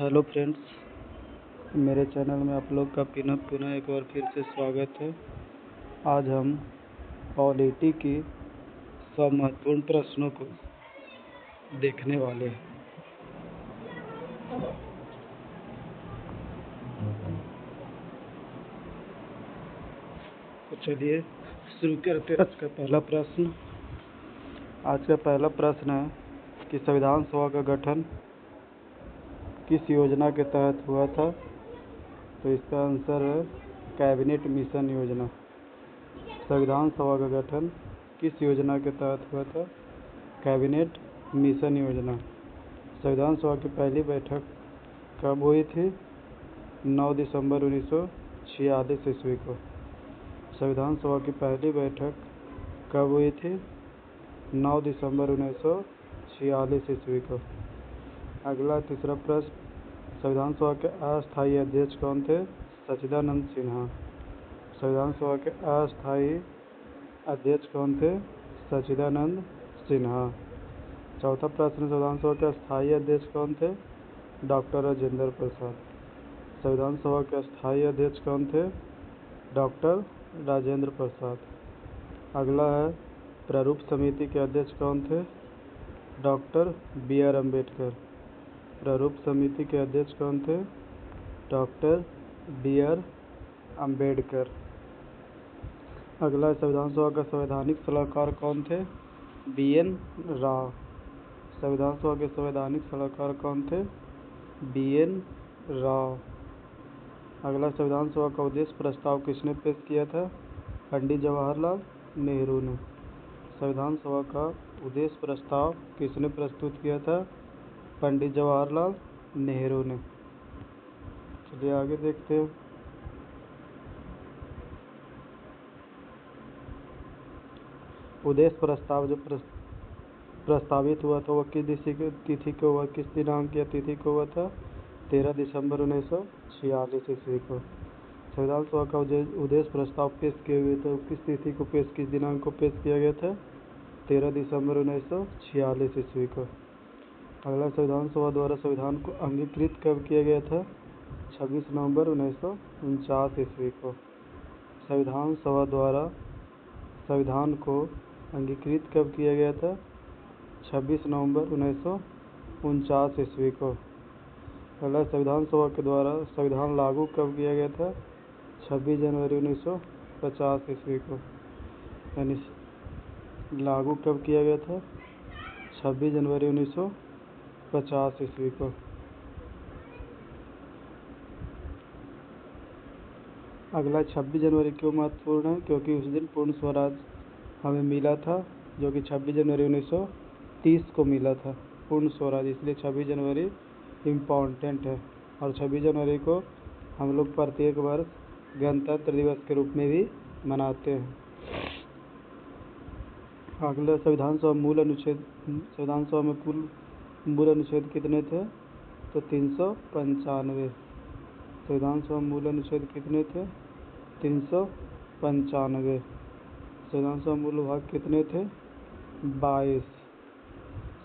Hello friends, मेरे channel में आप लोग का पुनः एक बार फिर से स्वागत है। आज हम पॉलिटी की 100 महत्वपूर्ण प्रश्नों को देखने वाले हैं। तो चलिए शुरू करते हैं आज का पहला प्रश्न। आज का पहला प्रश्न है कि संविधान सभा का गठन किस योजना के तहत हुआ था। तो इसका आंसर है कैबिनेट मिशन योजना। संविधान सभा का गठन किस योजना के तहत हुआ था? कैबिनेट मिशन योजना। संविधान सभा की पहली बैठक कब हुई थी? 9 दिसंबर 1946 ईस्वी को। संविधान सभा की पहली बैठक कब हुई थी? 9 दिसंबर 1946 ईस्वी को। अगला तीसरा प्रश्न, संविधान सभा के अस्थायी अध्यक्ष कौन थे? सच्चिदानंद सिन्हा। संविधान सभा के अस्थायी अध्यक्ष कौन थे? सच्चिदानंद सिन्हा। चौथा प्रश्न, संविधान सभा के अस्थायी अध्यक्ष कौन थे? डॉक्टर राजेंद्र प्रसाद। संविधान सभा के अस्थायी अध्यक्ष कौन थे? डॉक्टर राजेंद्र प्रसाद। अगला है प्रारूप समिति के अध्यक्ष कौन थे? Doctor B.R. अम्बेडकर। प्रारूप समिति के अध्यक्ष कौन थे? Doctor B.R. अम्बेडकर। अगला संविधान सभा का संवैधानिक सलाहकार कौन थे? B.N. राव। संविधान सभा के संवैधानिक सलाहकार कौन थे? B.N. राव। अगला संविधान सभा का उद्देश्य प्रस्ताव किसने पेश किया था? पंडित जवाहरलाल नेहरू ने। संविधान सभा का उद्देश्य प्रस्ताव किसने प्रस्तुत किया था? पंडित जवाहरलाल नेहरू ने। चलिए आगे देखते हैं। उद्देश्य प्रस्ताव जो प्रस्तावित हुआ था वह किस दिनांक या तिथि को हुआ था? 13 दिसंबर 1946 ईस्वी को। संविधान सभा का उद्देश्य प्रस्ताव पेश किए हुए थे, किस दिनांक को पेश किया गया था? 13 दिसंबर 1946 ईस्वी को। अगला संविधान सभा द्वारा संविधान को अंगीकृत कब किया गया था? 26 नवंबर 1949 ईस्वी को। संविधान सभा द्वारा संविधान को अंगीकृत कब किया गया था? 26 नवंबर 1949 ईस्वी को। अगला संविधान सभा के द्वारा संविधान लागू कब किया गया था? 26 जनवरी 1950 ईस्वी को। यानी लागू कब किया गया था? 26 जनवरी 1950 ईस्वी को। अगला 26 जनवरी क्यों महत्वपूर्ण है? क्योंकि उस दिन पूर्ण स्वराज हमें मिला था, जो कि 26 जनवरी 1930 को मिला था पूर्ण स्वराज, इसलिए 26 जनवरी इम्पॉर्टेंट है। और 26 जनवरी को हम लोग प्रत्येक वर्ष गणतंत्र दिवस के रूप में भी मनाते हैं। अगला संविधान सभा में कुल मूल अनुच्छेद कितने थे? तो 395। संविधान सभा मूल अनुच्छेद कितने थे? 395। संविधान सभा मूल भाग कितने थे? 22।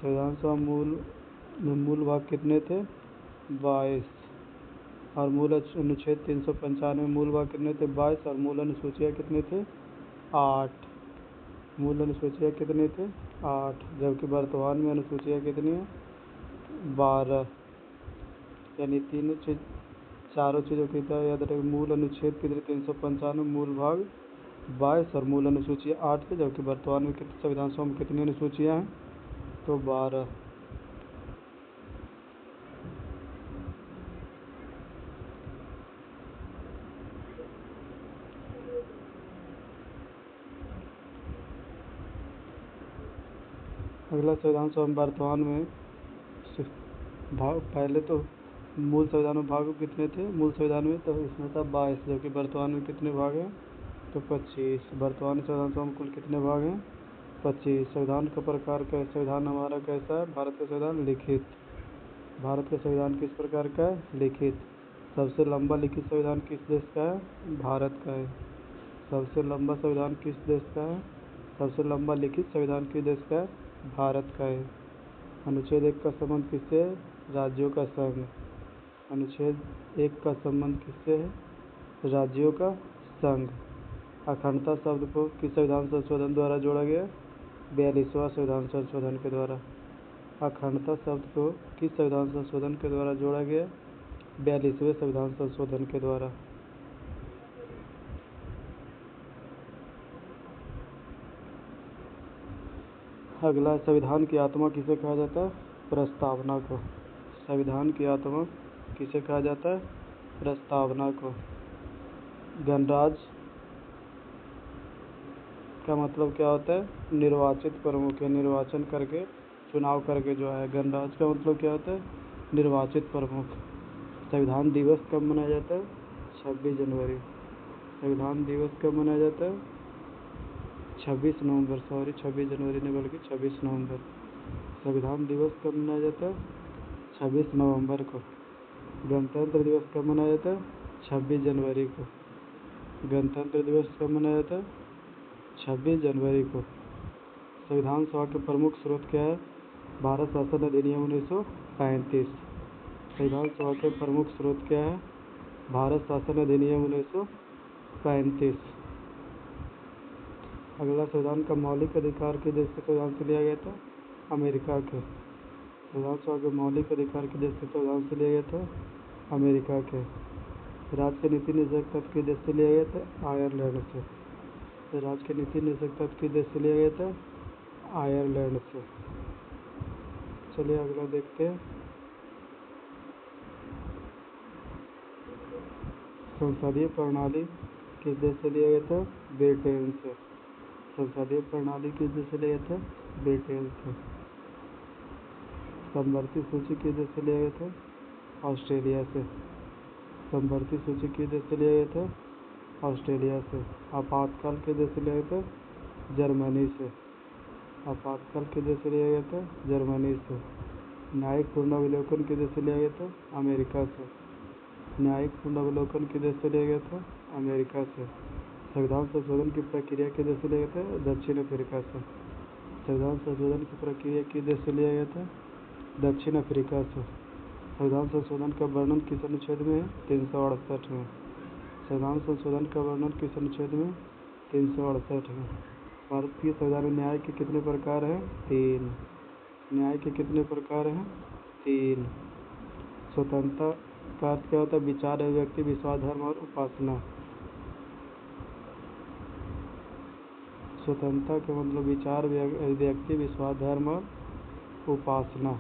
संविधान सभा मूल भाग कितने थे? 22। और मूल अनुच्छेद 395 मूल भाग कितने थे? 22। और मूल अनुसूचियाँ कितने थे? 8। मूल अनुसूचियाँ कितने थे? 8। जबकि वर्तमान में अनुसूचियाँ कितनी हैं? 12। यानी चारों चीज़ों की तरह याद रखें। मूल अनुच्छेद कितने? 395, मूल भाग 22 और मूल अनुसूचियाँ 8 थे। जबकि वर्तमान में संविधान सभा में कितनी अनुसूचियाँ हैं? तो 12। अगला संविधान सभा में वर्तमान में पहले तो मूल संविधान में भाग कितने थे? मूल संविधान में तो इसमें था 22, जबकि वर्तमान में कितने भाग हैं? तो 25। वर्तमान संविधान सभा में कुल कितने भाग हैं? 25। संविधान का प्रकार क्या है? संविधान हमारा कैसा है? भारत का संविधान लिखित। भारत का संविधान किस प्रकार का है? लिखित। सबसे लंबा लिखित संविधान किस देश का है? भारत का है। सबसे लंबा संविधान किस देश का है? सबसे लंबा लिखित संविधान किस देश का है? भारत का है। अनुच्छेद 1 का संबंध किससे है? राज्यों का संघ। अनुच्छेद 1 का संबंध किससे है? राज्यों का संघ। अखंडता शब्द को किस संविधान संशोधन द्वारा जोड़ा गया? 42वां संविधान संशोधन के द्वारा। अखंडता शब्द को किस संविधान संशोधन के द्वारा जोड़ा गया? 42वें संविधान संशोधन के द्वारा। अगला, संविधान की आत्मा किसे कहा जाता है? प्रस्तावना को। संविधान की आत्मा किसे कहा जाता है? प्रस्तावना को। गणराज्य का मतलब क्या होता है? निर्वाचित प्रमुख है, निर्वाचन करके, चुनाव करके जो है। गणराज्य का मतलब क्या होता है? निर्वाचित प्रमुख। संविधान दिवस कब मनाया जाता है? 26 जनवरी। संविधान दिवस कब मनाया जाता है? 26 नवंबर। 26 जनवरी नहीं बल्कि 26 नवंबर। संविधान दिवस कब मनाया जाता है? 26 नवंबर को। गणतंत्र दिवस कब मनाया जाता है? 26 जनवरी को। गणतंत्र दिवस कब मनाया जाता है? 26 जनवरी को। संविधान सभा के प्रमुख स्रोत क्या है? भारत शासन अधिनियम 1935। संविधान सभा के प्रमुख स्रोत क्या है? भारत शासन अधिनियम 1935। अगला, संविधान का मौलिक अधिकार किस देश के संविधान से लिया गया था? अमेरिका के। संविधान सभा के मौलिक अधिकार किस देश के संविधान से लिया गया था? अमेरिका के। राज्य के नीति निर्देशक तत्व किस देश से लिया गया था? आयरलैंड से। राज्य के नीति निर्देशक तत्व किस देश से लिया गया था? आयरलैंड से। चलिए अगला देखते हैं। संसदीय प्रणाली किस देश से लिया गया था? ब्रिटेन से। संसदीय प्रणाली किस देश से लिया गया था? ब्रिटेन से। समवर्ती सूची किस देश से लिया गया था? ऑस्ट्रेलिया से। समवर्ती सूची किस देश से लिया गया था? ऑस्ट्रेलिया से। आपातकाल किस देश से लिया गया था? जर्मनी से। आपातकाल किस देश से लिया गया था? जर्मनी से। न्यायिक पुनर्विलोकन किस देश से लिया गया था? अमेरिका से। न्यायिक पुनर्विलोकन किस देश से लिया गया था? अमेरिका से। संविधान संशोधन की प्रक्रिया किस देश से लिया गया था? दक्षिण अफ्रीका से। संविधान संशोधन की प्रक्रिया किस देश से लिया गया था? दक्षिण अफ्रीका से। संविधान संशोधन का वर्णन किस अनुच्छेद में है? 368 में। संविधान संशोधन का वर्णन किस अनुच्छेद में? 368 में। भारत के संविधान में न्याय के कितने प्रकार हैं? 3। न्याय के कितने प्रकार हैं? 3। स्वतंत्रता का अर्थ क्या होता है? विचार, अभिव्यक्ति, विश्वास, धर्म और उपासना। स्वतंत्रता का मतलब विचार, अभिव्यक्ति, विश्वास, धर्म और उपासना।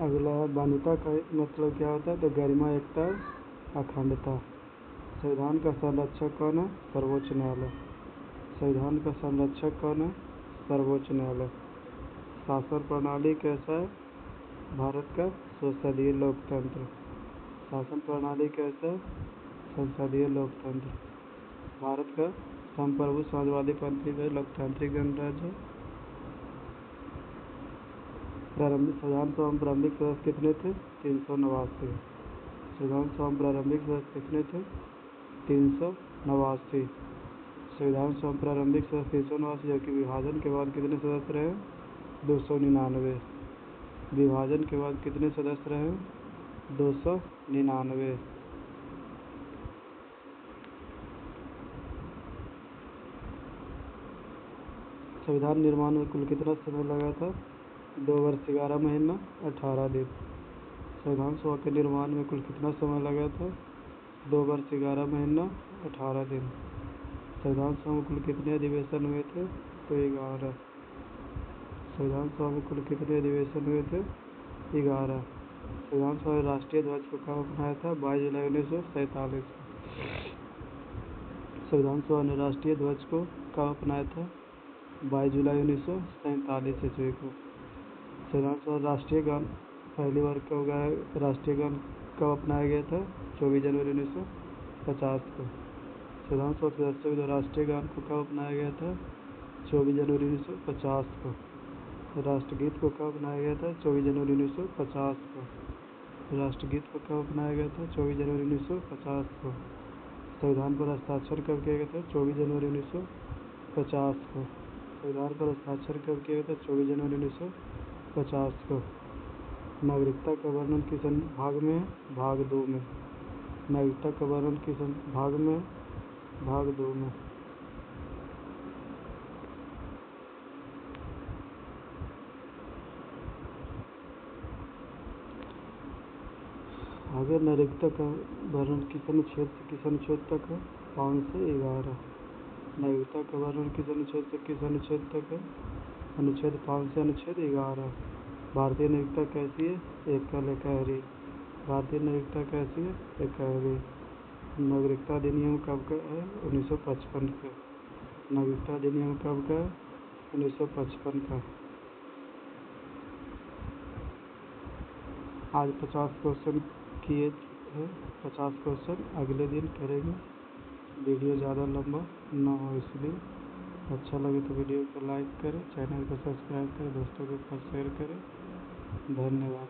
अगला है, मान्यता का मतलब क्या होता है? तो गरिमा, एकता, अखंडता। संविधान का संरक्षक कौन है? सर्वोच्च न्यायालय। संविधान का संरक्षक कौन है? सर्वोच्च न्यायालय। शासन प्रणाली कैसा है? भारत का संसदीय लोकतंत्र। शासन प्रणाली कैसा है? संसदीय लोकतंत्र। भारत का संप्रभु समाजवादी लोकतांत्रिक गणराज्य। संविधान सभा में प्रारंभिक सदस्य कितने थे? 389। संविधान सभा में प्रारंभिक सदस्य कितने थे? 389। संविधान सभा में प्रारंभिक सदस्य 389, जबकि विभाजन के बाद कितने सदस्य रहे? 299। विभाजन के बाद कितने सदस्य रहे? 299। संविधान निर्माण में कुल कितना समय लगा था? 2 वर्ष 11 महीना 18 दिन। संविधान सभा के निर्माण में कुल कितना समय लगा था? 2 वर्ष 11 महीना 18 दिन। संविधान सभा में कुल कितने अधिवेशन हुए थे? तो 11। संविधान सभा में कुल कितने अधिवेशन हुए थे? 11। संविधान सभा ने राष्ट्रीय ध्वज को कब अपनाया था? 22 जुलाई 1947। संविधान सभा ने राष्ट्रीय ध्वज को कब अपनाया था? 22 जुलाई 1947 ईस्वी को। संविधान सभा राष्ट्रीय गान पहली बार कब गाया? राष्ट्रीय गान कब अपनाया गया था? 24 जनवरी 1950 को। संविधान सभा सदस्यों द्वारा राष्ट्रीय गान को कब अपनाया गया था? 24 जनवरी 1950 को। राष्ट्रगीत को कब अपनाया गया था? 24 जनवरी 1950 को। राष्ट्रगीत को कब अपनाया गया था? 24 जनवरी 1950 को। संविधान पर हस्ताक्षर कब किए गए थे? 24 जनवरी 1950 को। संविधान पर हस्ताक्षर कब किए गए थे? 24 जनवरी 1950 को। नागरिकता का वर्णन किस भाग में है? भाग 2 में। नागरिकता का वर्णन किस भाग में है? भाग 2 में। आगे नागरिकता का वर्णन किस अनुच्छेद से किस अनुच्छेद तक है? 5 से 11। नागरिकता का वर्णन किस अनुच्छेद से किस अनुच्छेद तक है? अनुच्छेद 5 से अनुच्छेद 11। भारतीय नागरिकता कैसी है? एकल एकहरी। भारतीय नागरिकता कैसी है? एकहरी। नागरिकता अधिनियम कब का है? 1955 का। नागरिकता अधिनियम कब का है? 1955 का। आज 50 क्वेश्चन किए हैं। 50 क्वेश्चन अगले दिन करेंगे। वीडियो ज़्यादा लंबा ना हो इसलिए। अच्छा लगे तो वीडियो को लाइक करें, चैनल को सब्सक्राइब करें, दोस्तों के पास शेयर करें। धन्यवाद।